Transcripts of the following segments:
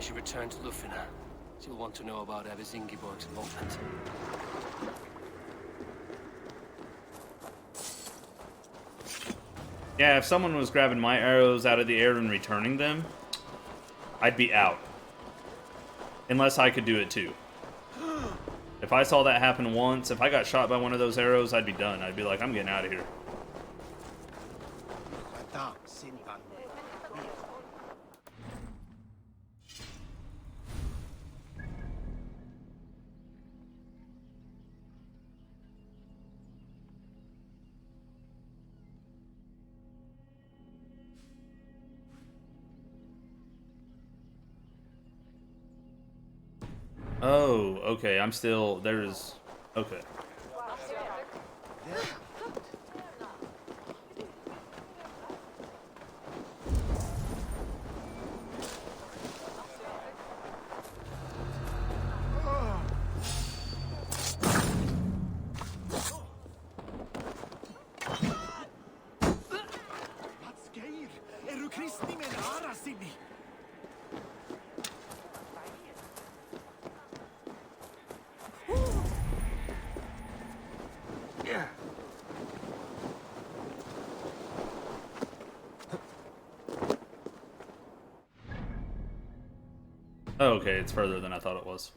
should return to Lufina. She'll want to know about Abbess Ingeborg's involvement. Yeah, if someone was grabbing my arrows out of the air and returning them, I'd be out. Unless I could do it too. If I saw that happen once, if I got shot by one of those arrows, I'd be done. I'd be like, I'm getting out of here. Oh, okay, I'm still, there's, okay. Oh, okay, it's further than I thought it was.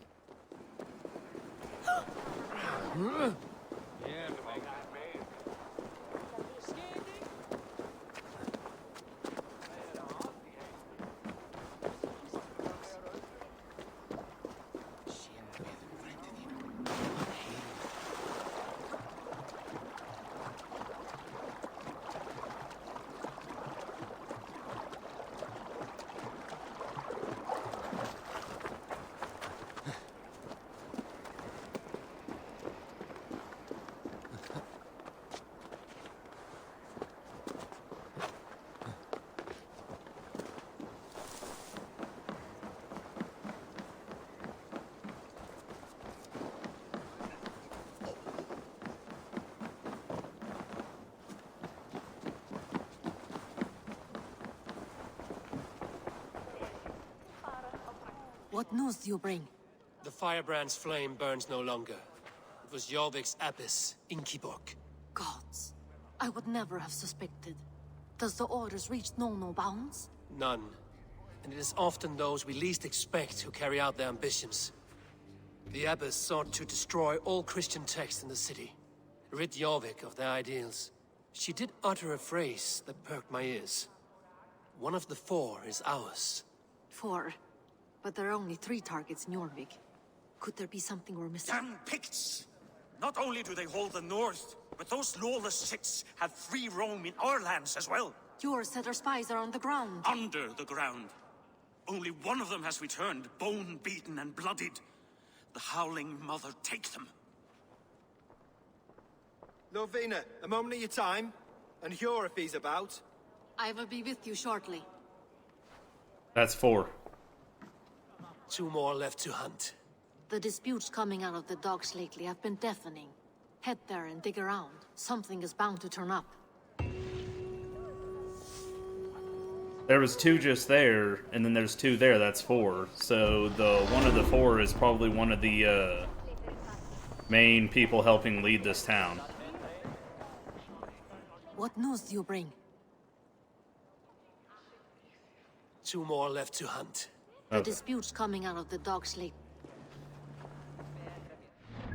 What news do you bring? The firebrand's flame burns no longer. It was Jorvik's abbess, Ingeborg. Gods, I would never have suspected. Does the orders reach no bounds? None. And it is often those we least expect who carry out their ambitions. The abbess sought to destroy all Christian texts in the city, rid Jorvik of their ideals. She did utter a phrase that perked my ears. One of the four is ours. 4. But there are only 3 targets in Jorvik. Could there be something we're missing? Damn Picts! Not only do they hold the north, but those lawless Siths have free roam in our lands as well. Your setter spies are on the ground. Under the ground. Only one of them has returned, bone-beaten and bloodied. The Howling Mother take them. Lovina, a moment of your time. And Hjor if he's about. I will be with you shortly. That's 4. 2 more left to hunt. The disputes coming out of the docks lately have been deafening. Head there and dig around. Something is bound to turn up. There was 2 just there, and then there's 2 there, that's 4. So the one of the 4 is probably one of the main people helping lead this town. What news do you bring? 2 more left to hunt. The disputes coming out of the docks lately.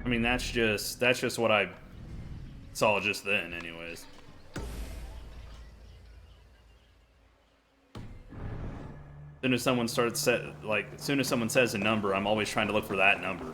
I mean, that's just what I saw just then, anyways. Soon as someone starts as soon as someone says a number, I'm always trying to look for that number.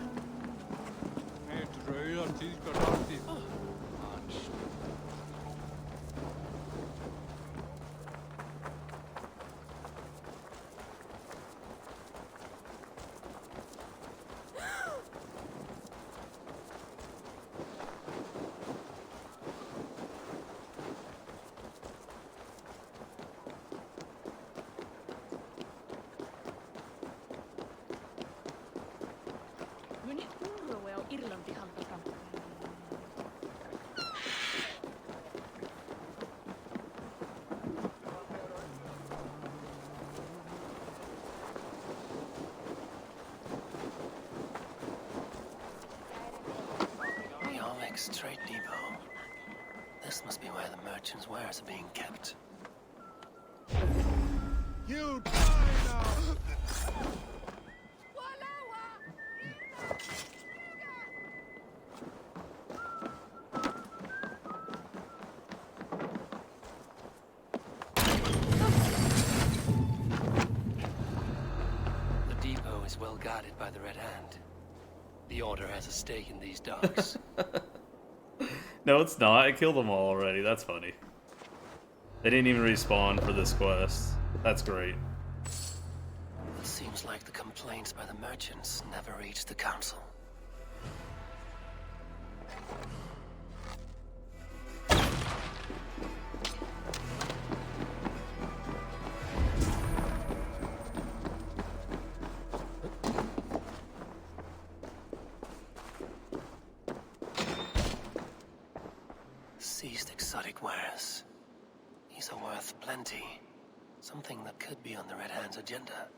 Dreng's trade depot. This must be where the merchants' wares are being kept. You die now! The depot is well guarded by the Red Hand. The Order has a stake in these docks. No, it's not. I killed them all already. That's funny. They didn't even respawn for this quest. That's great. It seems like the complaints by the merchants never reached the council. Seized exotic wares. These are worth plenty. Something that could be on the Red Hand's agenda.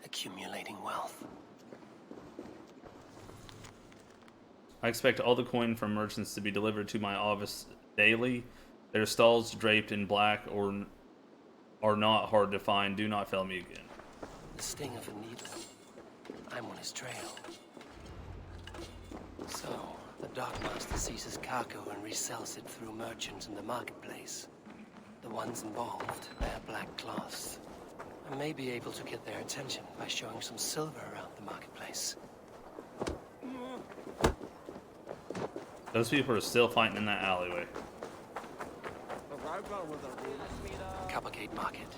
Accumulating wealth. I expect all the coin from merchants to be delivered to my office daily. Their stalls draped in black or are not hard to find. Do not fail me again. The sting of a needle. I'm on his trail. So, the dockmaster seizes cargo and resells it through merchants in the marketplace. The ones involved wear black cloths. I may be able to get their attention by showing some silver around the marketplace. Those people are still fighting in that alleyway. Coppergate Market.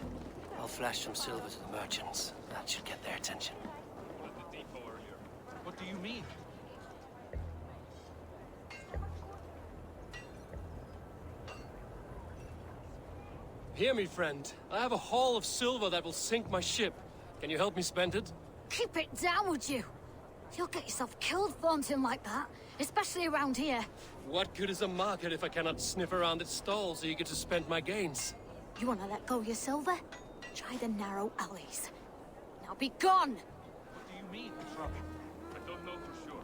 I'll flash some silver to the merchants. That should get their attention. What do you mean? Hear me, friend. I have a haul of silver that will sink my ship. Can you help me spend it? Keep it down, would you? You'll get yourself killed flaunting like that, especially around here. What good is a market if I cannot sniff around its stalls eager to spend my gains? You want to let go of your silver? Try the narrow alleys. Now be gone! What do you mean, trouble? I don't know for sure,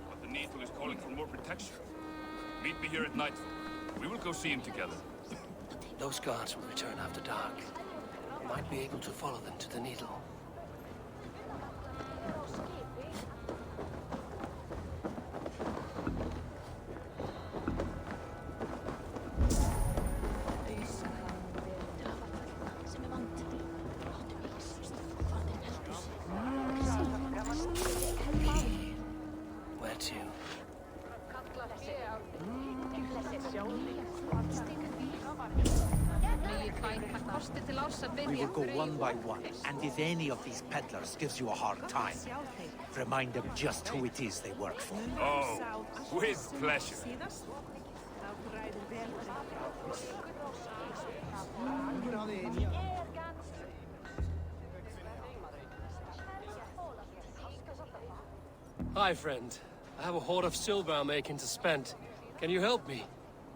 but the Needle is calling for more protection. Meet me here at nightfall. We will go see him together. Those guards will return after dark. I might be able to follow them to the Needle. Where to? We will go one by one, and if any of these peddlers gives you a hard time, remind them just who it is they work for. Oh, with pleasure. Hi, friend. I have a hoard of silver I'm making to spend. Can you help me?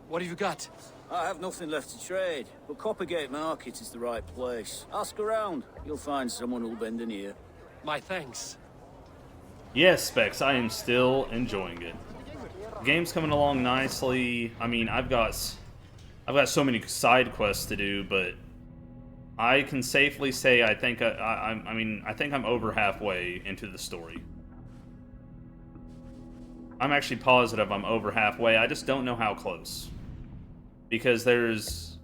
What have you got? I have nothing left to trade, but Coppergate Market is the right place. Ask around. You'll find someone who'll bend an ear. My thanks. Yes, Specs, I am still enjoying it. The game's coming along nicely. I mean, I've got so many side quests to do, but I can safely say I think I think I'm over halfway into the story. I'm actually positive I'm over halfway. I just don't know how close. Because there's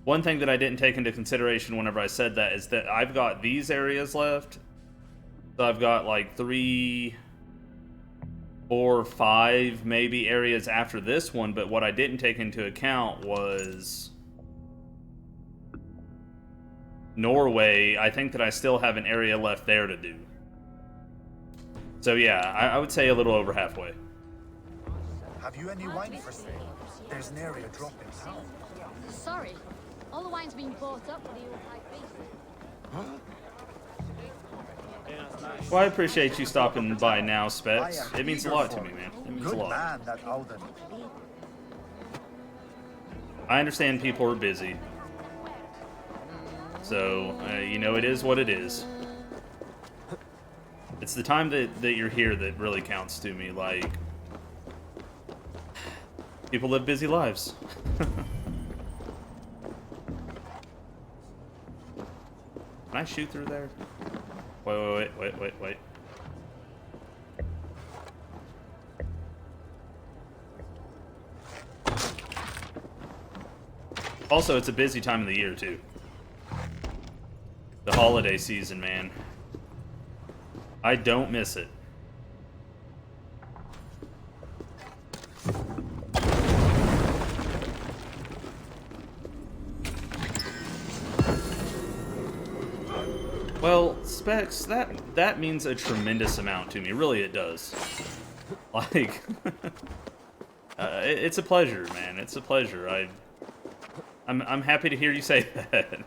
one thing that I didn't take into consideration whenever I said that is that I've got these areas left. So I've got like 3, 4, 5 maybe areas after this one, but what I didn't take into account was Norway. I think that I still have an area left there to do. So yeah, I would say a little over halfway. Have you any wine for sale? There's an area drop in town. Sorry, all the wine's been bought up for the old high beast. Well, I appreciate you stopping by now, Specs. It means a lot to me, man. It means a Good lot. man, that Alden. I understand people are busy. So, you know, it is what it is. It's the time that you're here that really counts to me. Like, people live busy lives. Can I shoot through there? Wait. Also, it's a busy time of the year, too. The holiday season, man. I don't miss it. Well, Specs, that means a tremendous amount to me. Really, it does. Like, it's a pleasure, man. It's a pleasure. I'm happy to hear you say that.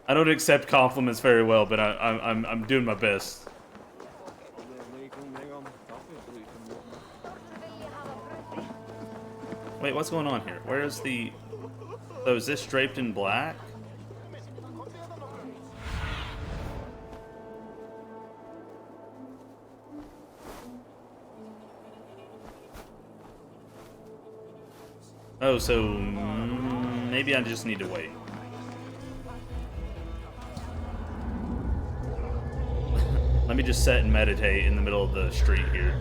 I don't accept compliments very well, but I'm doing my best. Wait, what's going on here? Where is the... Oh, is this draped in black? Oh, so... maybe I just need to wait. Let me just sit and meditate in the middle of the street here.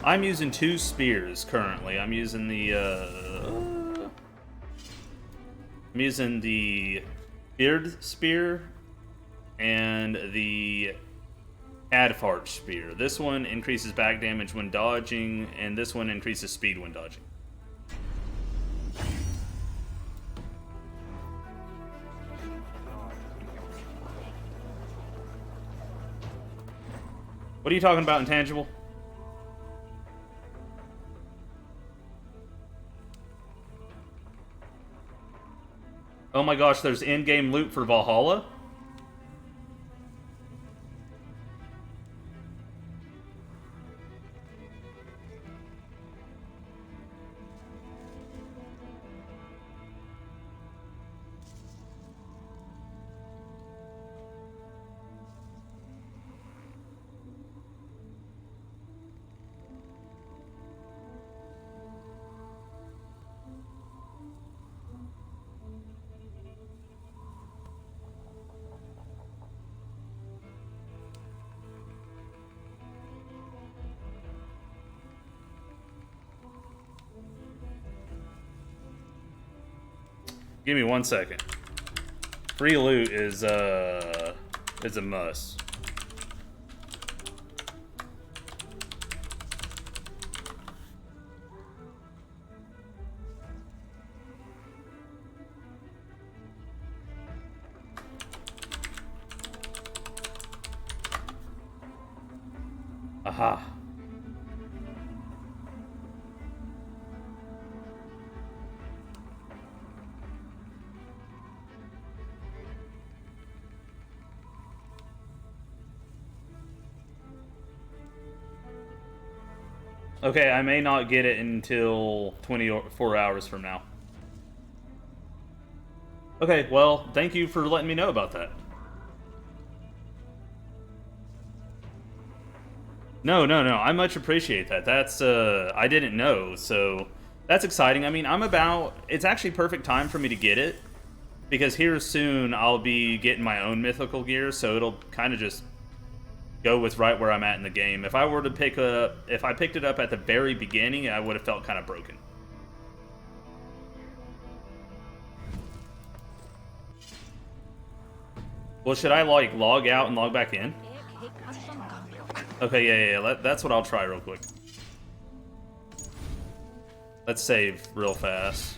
I'm using 2 spears currently. I'm using the beard spear and the Adfarch spear. This one increases back damage when dodging, and this one increases speed when dodging. What are you talking about, Intangible? Oh my gosh, there's in-game loot for Valhalla? Give me 1 second. Free loot is a must. Aha. Okay, I may not get it until 24 hours from now. Okay, well, thank you for letting me know about that. No, I much appreciate that. That's, I didn't know, so that's exciting. I mean, it's actually perfect time for me to get it, because here soon I'll be getting my own mythical gear, so it'll kind of just go with right where I'm at in the game. If I picked it up at the very beginning, I would have felt kind of broken. Well, should I, like, log out and log back in? Okay, yeah. That's what I'll try real quick. Let's save real fast.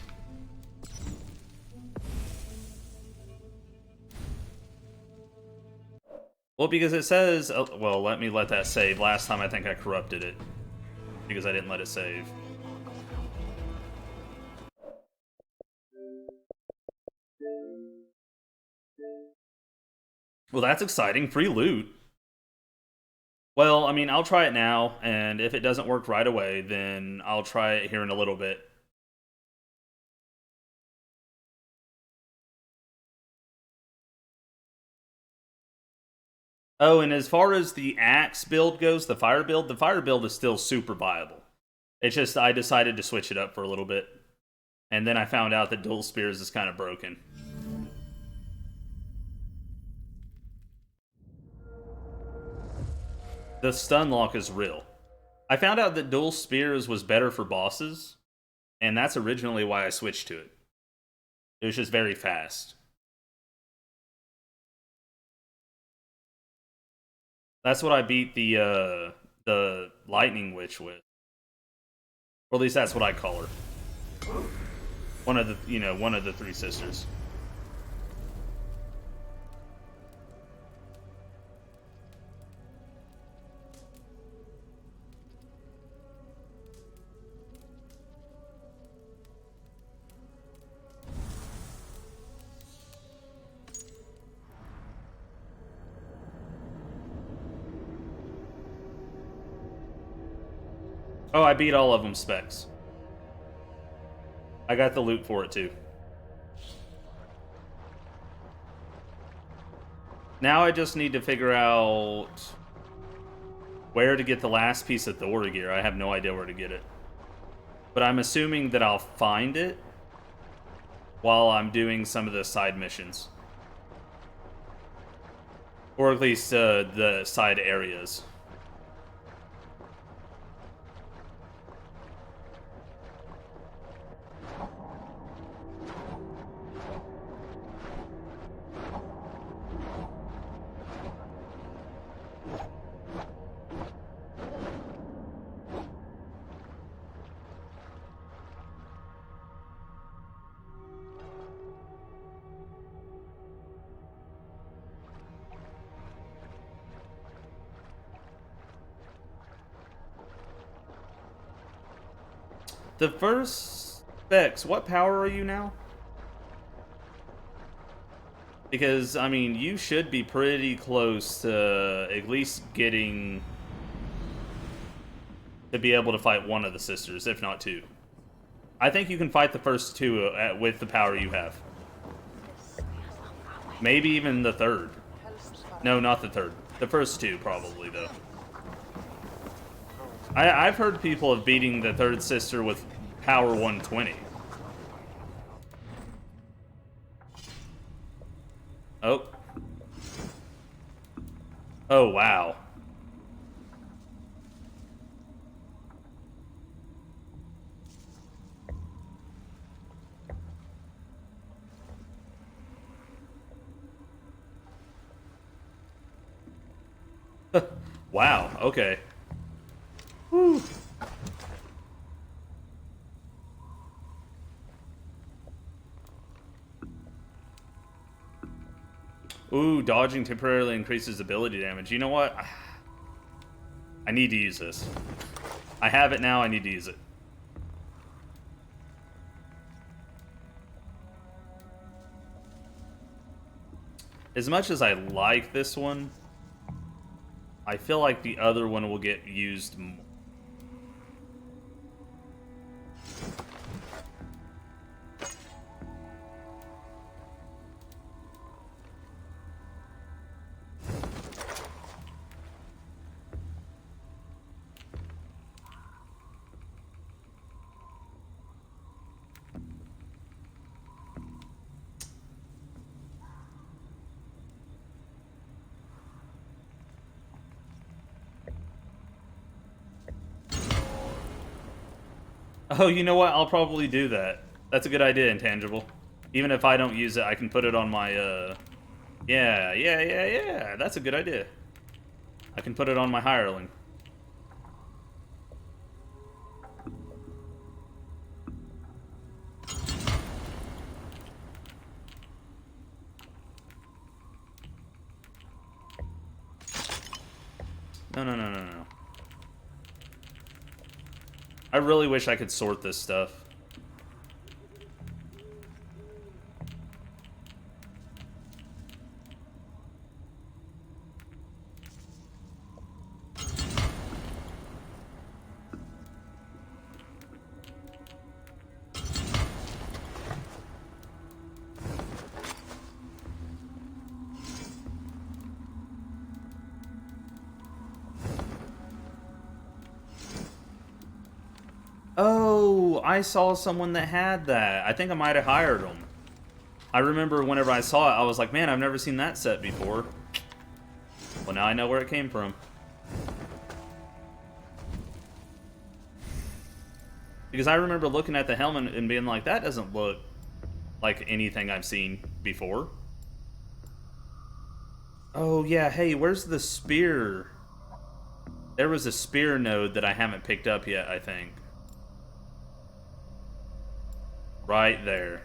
Well, because it says... well, let me let that save. Last time I think I corrupted it. Because I didn't let it save. Well, that's exciting. Free loot. Well, I mean, I'll try it now, and if it doesn't work right away, then I'll try it here in a little bit. Oh, and as far as the axe build goes, the fire build is still super viable. It's just I decided to switch it up for a little bit. And then I found out that dual spears is kind of broken. The stun lock is real. I found out that dual spears was better for bosses, and that's originally why I switched to it. It was just very fast. That's what I beat the Lightning Witch with. Or at least that's what I call her. One of the three sisters. Oh, I beat all of them specs. I got the loot for it too. Now I just need to figure out where to get the last piece of Thor gear. I have no idea where to get it. But I'm assuming that I'll find it while I'm doing some of the side missions. Or at least the side areas. The first specs, what power are you now? Because, I mean, you should be pretty close to at least getting to be able to fight one of the sisters, if not two. I think you can fight the first two with the power you have. Maybe even the third. No, not the third. The first two, probably, though. I've heard people of beating the third sister with power 120. Oh. Oh, wow. Wow, okay. Whew. Ooh, dodging temporarily increases ability damage. You know what? I need to use this. I have it now, I need to use it. As much as I like this one, I feel like the other one will get used more. Oh, you know what? I'll probably do that. That's a good idea, Intangible. Even if I don't use it, I can put it on my, Yeah. That's a good idea. I can put it on my hireling. No, no, no, no, no. I really wish I could sort this stuff. Oh, I saw someone that had that. I think I might have hired them. I remember whenever I saw it, I was like, man, I've never seen that set before. Well, now I know where it came from. Because I remember looking at the helmet and being like, that doesn't look like anything I've seen before. Oh, yeah, hey, where's the spear? There was a spear node that I haven't picked up yet, I think. Right there.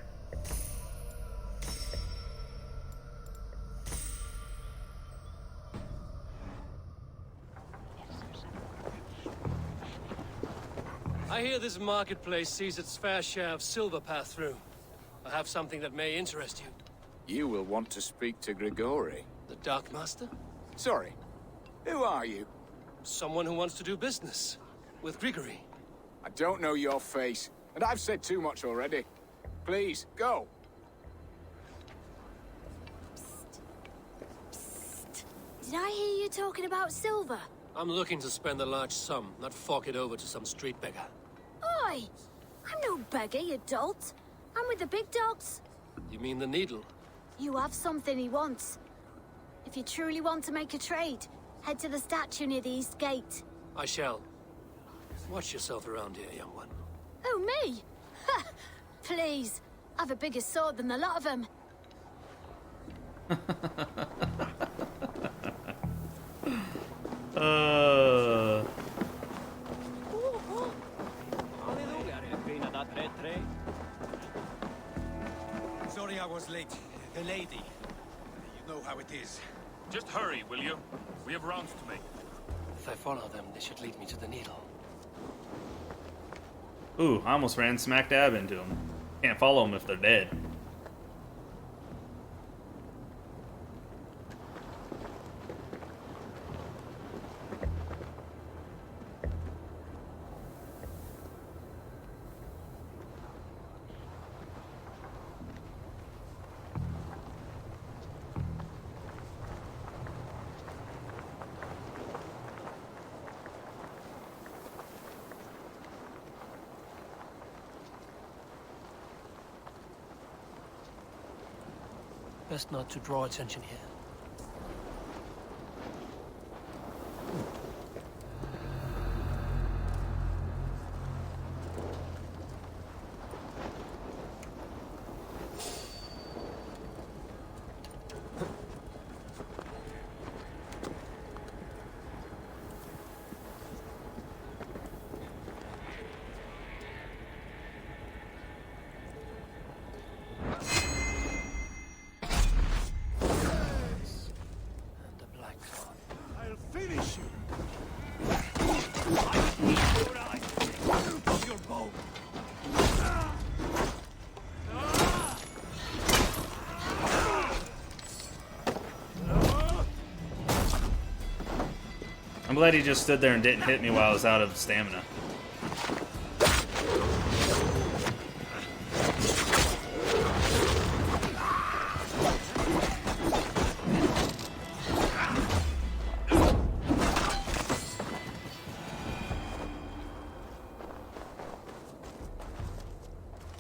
I hear this marketplace sees its fair share of silver pass through. I have something that may interest you. You will want to speak to Grigori. The Dark Master? Sorry, who are you? Someone who wants to do business with Grigory. I don't know your face, and I've said too much already. Please, go. Did I hear you talking about silver? I'm looking to spend a large sum, not fork it over to some street beggar. Oi! I'm no beggar, you dolt. I'm with the big dogs. You mean the needle? You have something he wants. If you truly want to make a trade, head to the statue near the east gate. I shall. Watch yourself around here, young one. Oh, me? Ha! Please, I've a bigger sword than the lot of them. Sorry I was late. The lady. You know how it is. Just hurry, will you? We have rounds to make. If I follow them, they should lead me to the needle. Ooh, I almost ran smack dab into them. Can't follow them if they're dead. Best not to draw attention here. I'm glad he just stood there and didn't hit me while I was out of stamina.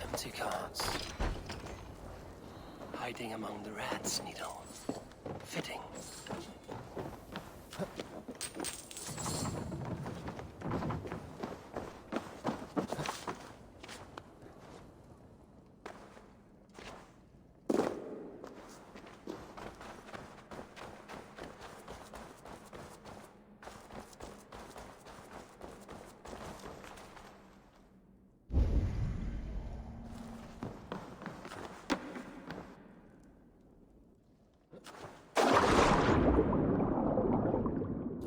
Empty cards. Hiding among the rats, Needle. Fitting.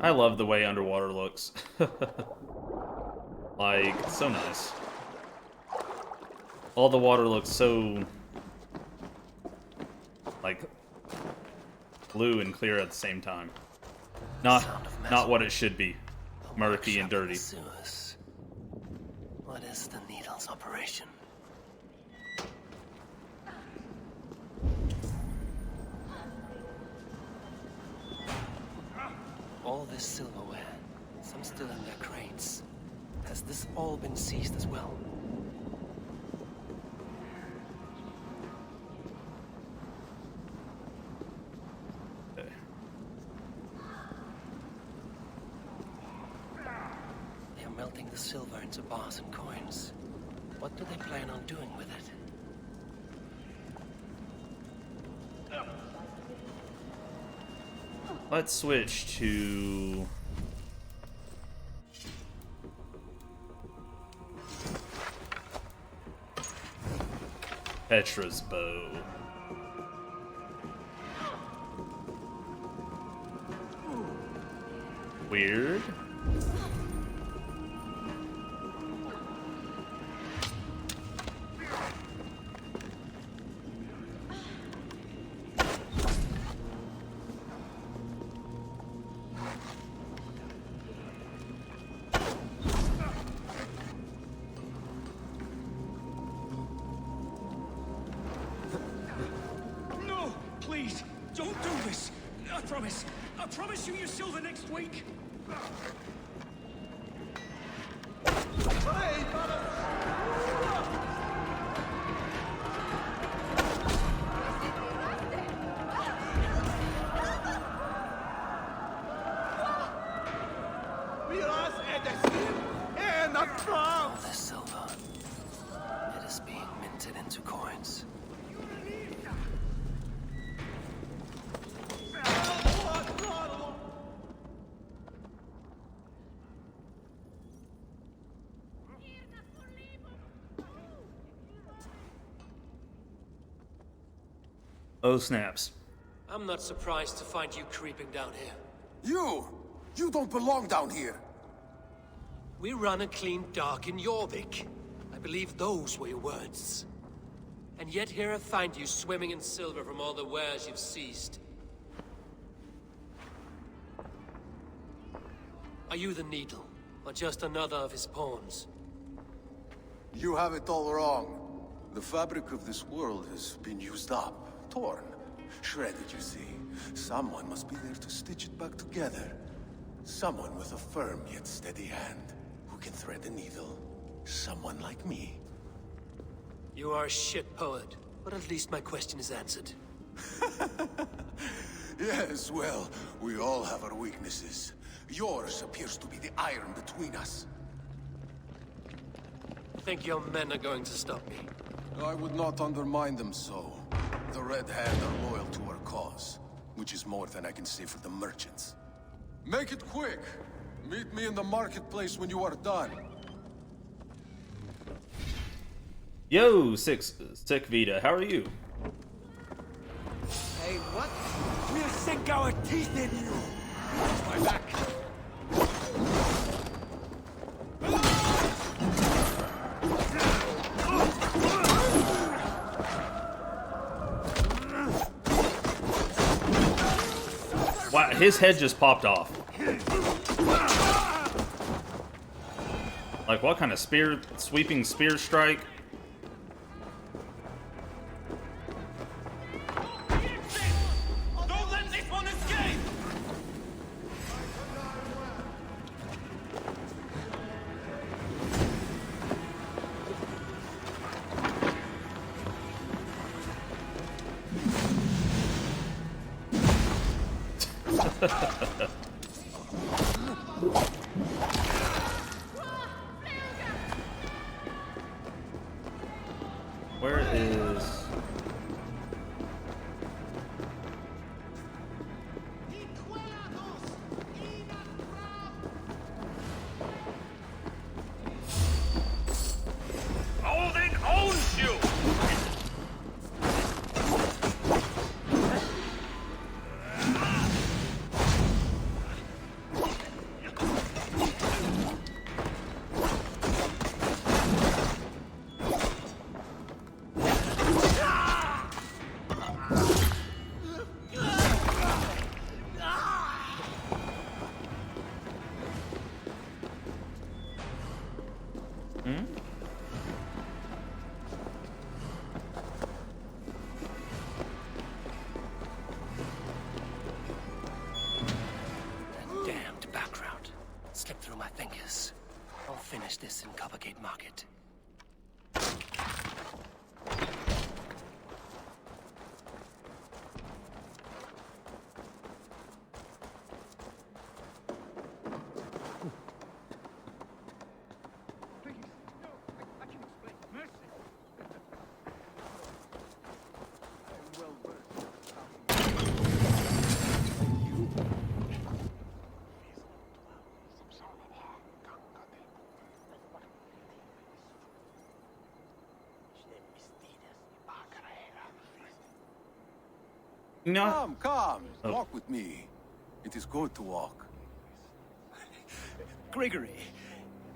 I love the way underwater looks. Like, it's so nice. All the water looks so, like, blue and clear at the same time. Not what it should be. Murky and dirty. What is the Needle's operation? All this silverware, some still in their crates. Has this all been seized as well? Okay. They are melting the silver into bars and coins. What do they plan on doing with it? Let's switch to... Petra's bow. Weird. No! Please! Don't do this! I promise! I promise you your silver next week! All this silver. It is being minted into coins. Oh, snaps. I'm not surprised to find you creeping down here. You don't belong down here. We run a clean dock in Jorvik. I believe those were your words. And yet here I find you swimming in silver from all the wares you've seized. Are you the Needle, or just another of his pawns? You have it all wrong. The fabric of this world has been used up, torn, shredded, you see. Someone must be there to stitch it back together. Someone with a firm yet steady hand, who can thread the needle. Someone like me. You are a shit poet, but at least my question is answered. Yes, well, we all have our weaknesses. Yours appears to be the iron between us. Think your men are going to stop me? I would not undermine them so. The Red Hand are loyal to our cause, which is more than I can say for the merchants. Make it quick! Meet me in the marketplace when you are done. Yo, Sick Vita, how are you? Hey, what? We'll sink our teeth in you! Watch my back! Wow, his head just popped off. Like, what kind of sweeping spear strike? Don't let this one escape! Where is... Odin owns you! this in Coppergate Market. No. Come, walk with me. It is good to walk. Gregory.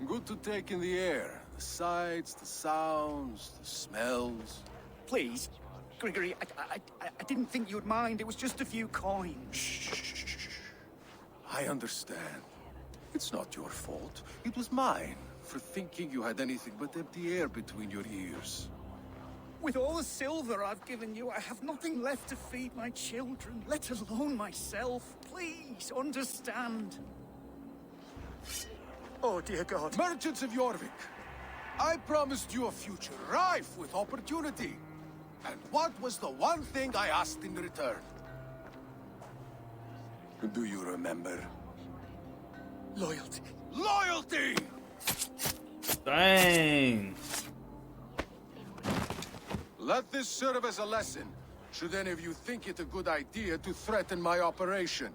Good to take in the air. The sights, the sounds, the smells. Please, Gregory, I didn't think you'd mind. It was just a few coins. Shh. I understand. It's not your fault. It was mine for thinking you had anything but empty air between your ears. With all the silver I've given you, I have nothing left to feed my children, let alone myself. Please, understand. Oh, dear God. Merchants of Jorvik, I promised you a future rife with opportunity. And what was the one thing I asked in return? Do you remember? Loyalty. Loyalty! Dang. Let this serve as a lesson, should any of you think it a good idea to threaten my operation.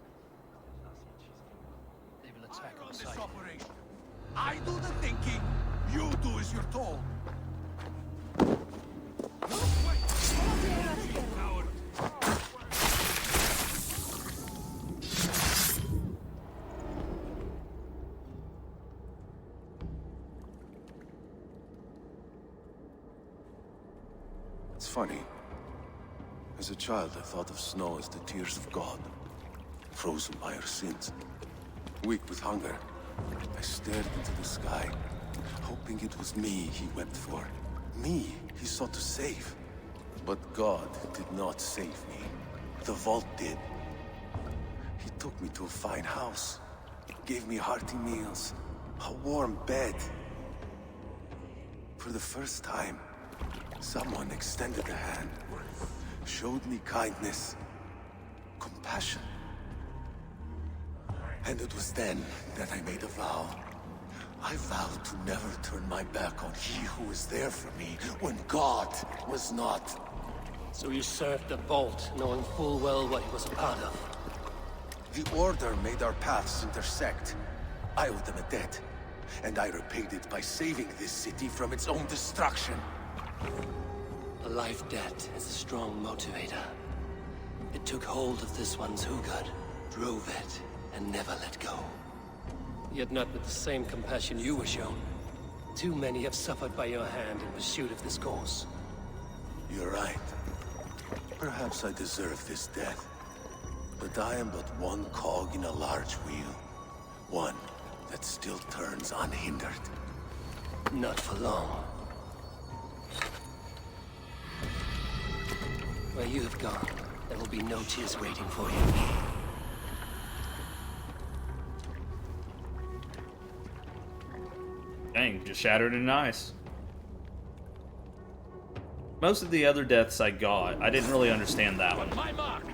They will attack on This sight. operation. I do the thinking, you do as you're told. It's funny. As a child, I thought of snow as the tears of God, frozen by our sins. Weak with hunger, I stared into the sky, hoping it was me he wept for. Me he sought to save. But God did not save me. The vault did. He took me to a fine house, gave me hearty meals, a warm bed. For the first time, someone extended a hand, showed me kindness, compassion. And it was then that I made a vow. I vowed to never turn my back on he who was there for me when God was not. So you served the Vault, knowing full well what he was a part of. The Order made our paths intersect. I owed them a debt, and I repaid it by saving this city from its own destruction. A life debt is a strong motivator. It took hold of this one's Hugad, drove it, and never let go. Yet not with the same compassion you were shown. Too many have suffered by your hand in pursuit of this cause. You're right. Perhaps I deserve this death. But I am but one cog in a large wheel. One that still turns unhindered. Not for long. Where you have gone, there will be no tears waiting for you. Dang, just shattered in ice. Most of the other deaths I got, I didn't really understand that one. My mark!